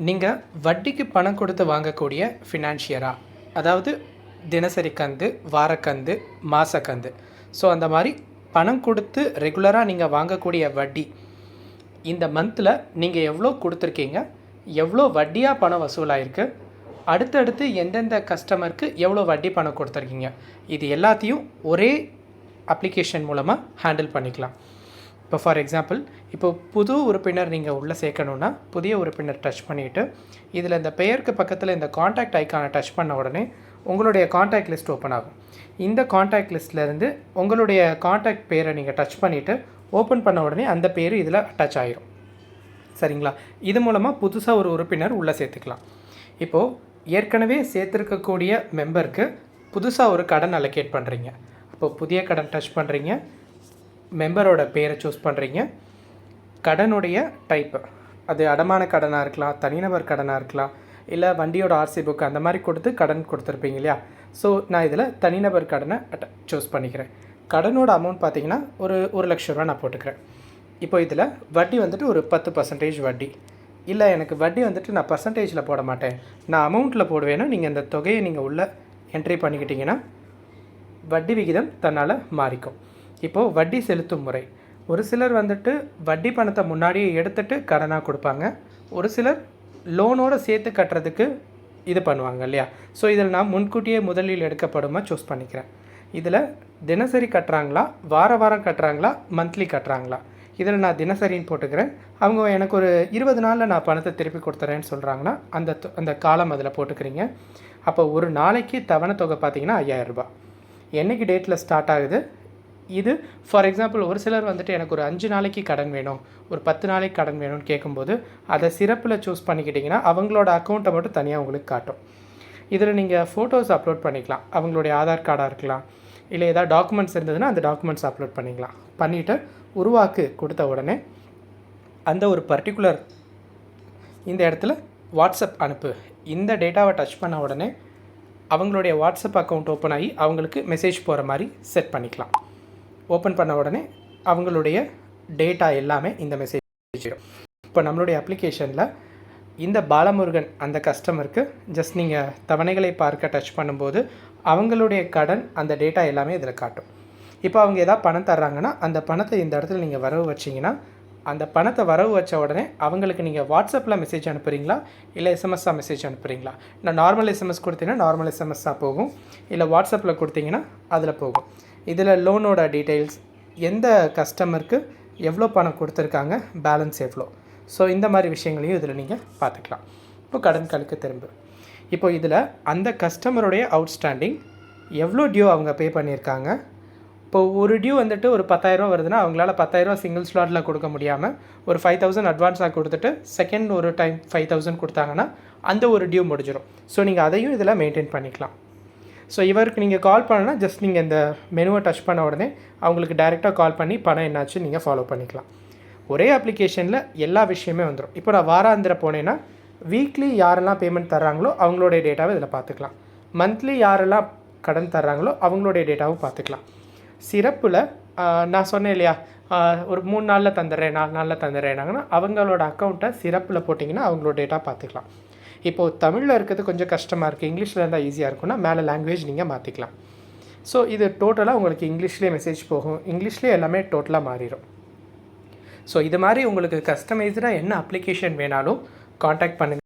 நீங்கள் வட்டிக்கு பணம் கொடுத்து வாங்கக்கூடிய ஃபினான்ஷியரா, அதாவது தினசரி கந்து, வாரக்கந்து, மாசக்கந்து. ஸோ அந்த மாதிரி பணம் கொடுத்து ரெகுலராக நீங்கள் வாங்கக்கூடிய வட்டி, இந்த மந்தில் நீங்கள் எவ்வளோ கொடுத்துருக்கீங்க, எவ்வளோ வட்டியாக பணம் வசூலாயிருக்கு, அடுத்தடுத்து எந்தெந்த கஸ்டமருக்கு எவ்வளோ வட்டி பணம் கொடுத்துருக்கீங்க, இது எல்லாத்தையும் ஒரே அப்ளிகேஷன் மூலமாக ஹேண்டில் பண்ணிக்கலாம். இப்போ ஃபார் எக்ஸாம்பிள், இப்போ புது உறுப்பினர் நீங்கள் உள்ளே சேர்க்கணுன்னா புதிய உறுப்பினர் டச் பண்ணிவிட்டு இதில் இந்த பெயருக்கு பக்கத்தில் இந்த காண்டாக்ட் ஐக்கானை டச் பண்ண உடனே உங்களுடைய காண்டாக்ட் லிஸ்ட் ஓப்பன் ஆகும். இந்த காண்டாக்ட் லிஸ்ட்லேருந்து உங்களுடைய காண்டாக்ட் பேரை நீங்கள் டச் பண்ணிவிட்டு ஓப்பன் பண்ண உடனே அந்த பேர் இதில் அட்டாச் ஆகிரும். சரிங்களா? இது மூலமாக புதுசாக ஒரு உறுப்பினர் உள்ளே சேர்த்துக்கலாம். இப்போது ஏற்கனவே சேர்த்துருக்கக்கூடிய மெம்பருக்கு புதுசாக ஒரு கடன் அலோகேட் பண்ணுறீங்க. அப்போது புதிய கடன் டச் பண்ணுறீங்க, மெம்பரோட பேரை சூஸ் பண்ணுறீங்க, கடனுடைய டைப்பு, அது அடமான கடனாக இருக்கலாம், தனிநபர் கடனாக இருக்கலாம், இல்லை வண்டியோட ஆர்சி புக் அந்த மாதிரி கொடுத்து கடன் கொடுத்துருப்பீங்க இல்லையா. ஸோ நான் இதில் தனிநபர் கடனை சூஸ் பண்ணிக்கிறேன். கடனோட அமௌண்ட் பார்த்திங்கன்னா ஒரு 1,00,000 ரூபா நான் போட்டுக்கிறேன். இப்போ இதில் வட்டி வந்துட்டு ஒரு 10% வட்டி. இல்லை எனக்கு வட்டி வந்துட்டு நான் பர்சன்டேஜில் போட மாட்டேன், நான் அமௌண்ட்டில் போடுவேன்னா நீங்கள் இந்த தொகையை நீங்கள் உள்ளே என்ட்ரி பண்ணிக்கிட்டிங்கன்னா வட்டி விகிதம் தன்னால் மாறிக்கும். இப்போது வட்டி செலுத்தும் முறை, ஒரு சிலர் வந்துட்டு வட்டி பணத்தை முன்னாடியே எடுத்துகிட்டு கடனாக கொடுப்பாங்க, ஒரு சிலர் லோனோடு சேர்த்து கட்டுறதுக்கு இது பண்ணுவாங்க இல்லையா. ஸோ இதில் நான் முன்கூட்டியே முதலில் எடுக்கப்படுமா சூஸ் பண்ணிக்கிறேன். இதில் தினசரி கட்டுறாங்களா, வார வாரம் கட்டுறாங்களா, மந்த்லி கட்டுறாங்களா, இதில் நான் தினசரின்னு போட்டுக்கிறேன். அவங்க எனக்கு ஒரு 20 நாளில் நான் பணத்தை திருப்பி கொடுத்துறேன்னு சொல்கிறாங்கன்னா அந்த காலம் அதில் போட்டுக்கிறீங்க. அப்போ ஒரு நாளைக்கு தவணை தொகை பார்த்திங்கன்னா 5,000 ரூபாய். என்றைக்கு டேட்டில் ஸ்டார்ட் ஆகுது இது. ஃபார் எக்ஸாம்பிள், ஒரு சிலர் வந்துட்டு எனக்கு ஒரு 5 நாளைக்கு கடன் வேணும், ஒரு 10 நாளைக்கு கடன் வேணும்னு கேட்கும்போது அதை சிறப்பில் சூஸ் பண்ணிக்கிட்டிங்கன்னா அவங்களோட அக்கௌண்ட்டை மட்டும் தனியாக உங்களுக்கு காட்டும். இதில் நீங்கள் ஃபோட்டோஸ் அப்லோட் பண்ணிக்கலாம், அவங்களுடைய ஆதார் கார்டாக இருக்கலாம், இல்லை ஏதாவது டாக்குமெண்ட்ஸ் இருந்ததுன்னா அந்த டாக்குமெண்ட்ஸ் அப்லோட் பண்ணிக்கலாம். பண்ணிவிட்டு உருவாக்கு கொடுத்த உடனே அந்த ஒரு பர்டிகுலர் இந்த இடத்துல வாட்ஸ்அப் அனுப்பு, இந்த டேட்டாவை டச் பண்ண உடனே அவங்களுடைய வாட்ஸ்அப் அக்கௌண்ட் ஓப்பன் ஆகி அவங்களுக்கு மெசேஜ் போகிற மாதிரி செட் பண்ணிக்கலாம். ஓப்பன் பண்ண உடனே அவங்களுடைய டேட்டா எல்லாமே இந்த மெசேஜ். இப்போ நம்மளுடைய அப்ளிகேஷனில் இந்த பாலமுருகன் அந்த கஸ்டமருக்கு ஜஸ்ட் நீங்கள் தவணைகளை பார்க்க டச் பண்ணும்போது அவங்களுடைய கடன் அந்த டேட்டா எல்லாமே இதில் காட்டும். இப்போ அவங்க எதாவது பணம் தர்றாங்கன்னா அந்த பணத்தை இந்த இடத்துல நீங்கள் வரவு வச்சிங்கன்னா அந்த பணத்தை வரவு வச்ச உடனே அவங்களுக்கு நீங்கள் வாட்ஸ்அப்பில் மெசேஜ் அனுப்புகிறீங்களா, இல்லை எஸ்எம்எஸ்ஸாக மெசேஜ் அனுப்புகிறீங்களா. நான் நார்மல் எஸ்எம்எஸ் கொடுத்தீங்கன்னா நார்மல் எஸ்எம்எஸ்ஸாக போகும், இல்லை வாட்ஸ்அப்பில் கொடுத்தீங்கன்னா அதில் போகும். இதில் லோனோட டீட்டெயில்ஸ், எந்த கஸ்டமருக்கு எவ்வளோ பணம் கொடுத்துருக்காங்க, பேலன்ஸ் எவ்வளோ, ஸோ இந்த மாதிரி விஷயங்களையும் இதில் நீங்கள் பார்த்துக்கலாம். இப்போ கடன் கணக்கு திரும்ப, இப்போ இதில் அந்த கஸ்டமருடைய அவுட்ஸ்டாண்டிங் எவ்வளோ டியூ அவங்க பே பண்ணியிருக்காங்க. இப்போ ஒரு டியூ வந்துட்டு ஒரு 10,000 வருதுன்னா அவங்களால 10,000 சிங்கிள் ஸ்லாட்டில் கொடுக்க முடியாமல் ஒரு 5,000 அட்வான்ஸாக கொடுத்துட்டு செகண்ட் ஒரு டைம் 5,000 கொடுத்தாங்கன்னா அந்த ஒரு டியூ முடிஞ்சிடும். ஸோ நீங்கள் அதையும் இதில் மெயின்டைன் பண்ணிக்கலாம். ஸோ இவருக்கு நீங்கள் கால் பண்ணனா ஜஸ்ட் நீங்கள் இந்த மெனுவை டச் பண்ண உடனே அவங்களுக்கு டைரெக்டாக கால் பண்ணி பணம் என்னாச்சு நீங்கள் ஃபாலோ பண்ணிக்கலாம். ஒரே அப்ளிகேஷனில் எல்லா விஷயமே வந்துடும். இப்போ நான் வாராந்திர போனேன்னா வீக்லி யாரெல்லாம் பேமெண்ட் தர்றாங்களோ அவங்களுடைய டேட்டாவை இதில் பார்த்துக்கலாம். மந்த்லி யாரெல்லாம் கடன் தர்றாங்களோ அவங்களுடைய டேட்டாவும் பார்த்துக்கலாம். சிறப்பில் நான் சொன்னேன் இல்லையா, ஒரு 3 நாளில் தந்துடுறேன், 4 நாளில் தந்துடுறேன்னாங்கன்னா அவங்களோட அக்கௌண்ட்டை சிறப்பில் போட்டிங்கன்னா அவங்களோட டேட்டா பார்த்துக்கலாம். இப்போது தமிழில் இருக்கிறது கொஞ்சம் கஷ்டமாக இருக்குது, இங்கிலீஷில் இருந்தால் ஈஸியாக இருக்குன்னா மேலே லாங்குவேஜ் நீங்கள் மாற்றிக்கலாம். ஸோ இது டோட்டலாக உங்களுக்கு இங்கிலீஷ்லேயே மெசேஜ் போகும், இங்கிலீஷ்லேயே எல்லாமே டோட்டலாக மாறிடும். ஸோ இது மாதிரி உங்களுக்கு கஸ்டமைஸ்டாக என்ன அப்ளிகேஷன் வேணாலும் காண்டாக்ட் பண்ணுங்கள்.